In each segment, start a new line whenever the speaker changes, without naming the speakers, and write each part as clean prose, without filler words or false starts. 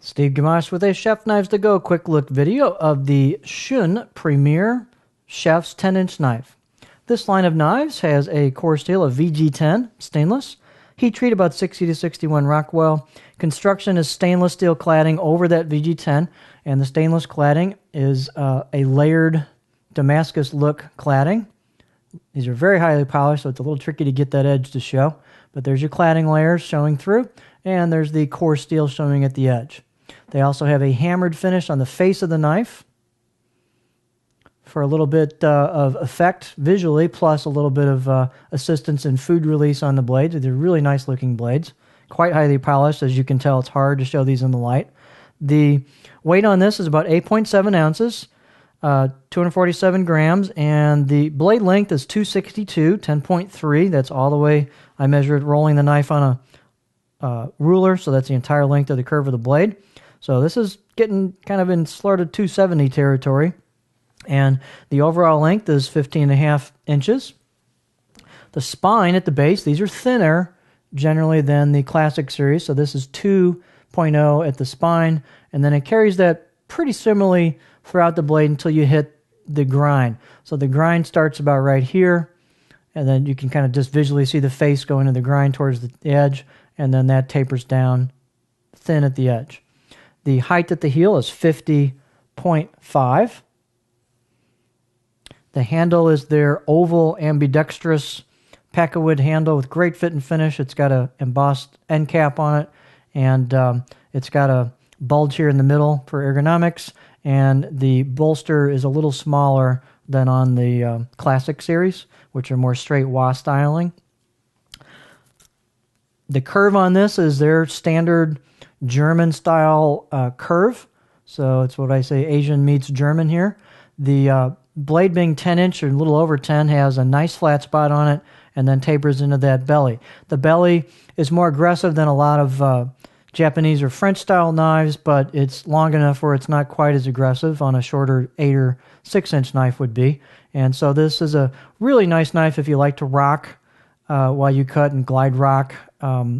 Steve Gamache with a Chef Knives to Go quick look video of the Shun Premier Chef's 10-inch knife. This line of knives has a core steel of VG10 stainless, heat treat about 60 to 61 Rockwell. Construction is stainless steel cladding over that VG10, and the stainless cladding is a layered Damascus look cladding. These are very highly polished, so it's a little tricky to get that edge to show, but there's your cladding layers showing through, and there's the core steel showing at the edge. They also have a hammered finish on the face of the knife for a little bit of effect visually, plus a little bit of assistance in food release on the blades. They're really nice looking blades, quite highly polished. As you can tell, it's hard to show these in the light. The weight on this is about 8.7 ounces, 247 grams, and the blade length is 262, 10.3. That's all the way I measured rolling the knife on a ruler, so that's the entire length of the curve of the blade. So this is getting kind of in sort of 270 territory. And the overall length is 15.5 inches. The spine at the base, these are thinner generally than the Classic series. So this is 2.0 at the spine. And then it carries that pretty similarly throughout the blade until you hit the grind. So the grind starts about right here. And then you can kind of just visually see the face going to the grind towards the edge. And then that tapers down thin at the edge. The height at the heel is 50.5. The handle is their oval ambidextrous Peckerwood handle with great fit and finish. It's got an embossed end cap on it, and it's got a bulge here in the middle for ergonomics, and the bolster is a little smaller than on the Classic series, which are more straight wah styling. The curve on this is their standard German style curve. So it's what I say, Asian meets German here. The blade being 10 inch or a little over 10 has a nice flat spot on it and then tapers into that belly. The belly is more aggressive than a lot of Japanese or French style knives, but it's long enough where it's not quite as aggressive on a shorter 8 or 6 inch knife would be. And so this is a really nice knife if you like to rock while you cut and glide rock,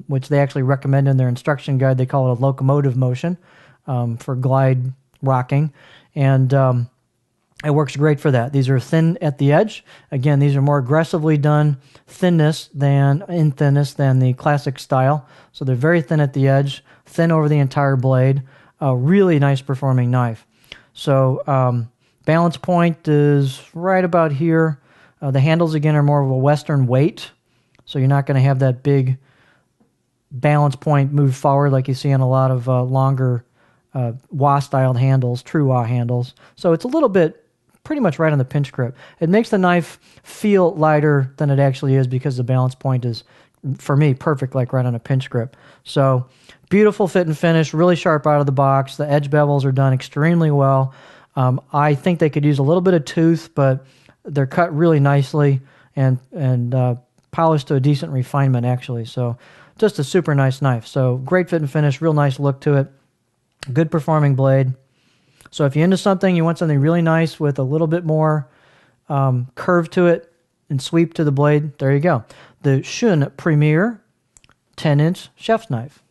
which they actually recommend in their instruction guide. They call it a locomotive motion for glide rocking. And it works great for that. These are thin at the edge. Again, these are more aggressively done thinness than the Classic style. So they're very thin at the edge, thin over the entire blade. A really nice performing knife. So balance point is right about here. The handles, again, are more of a Western weight. So you're not going to have that big balance point move forward like you see on a lot of longer wah-styled handles, true wah handles. So it's a little bit pretty much right on the pinch grip. It makes the knife feel lighter than it actually is because the balance point is, for me, perfect, like right on a pinch grip. So beautiful fit and finish, really sharp out of the box. The edge bevels are done extremely well. I think they could use a little bit of tooth, but they're cut really nicely and polished to a decent refinement, actually. So just a super nice knife. So great fit and finish, real nice look to it. Good performing blade. So if you're into something, you want something really nice with a little bit more curve to it and sweep to the blade, there you go. The Shun Premier 10-inch chef's knife.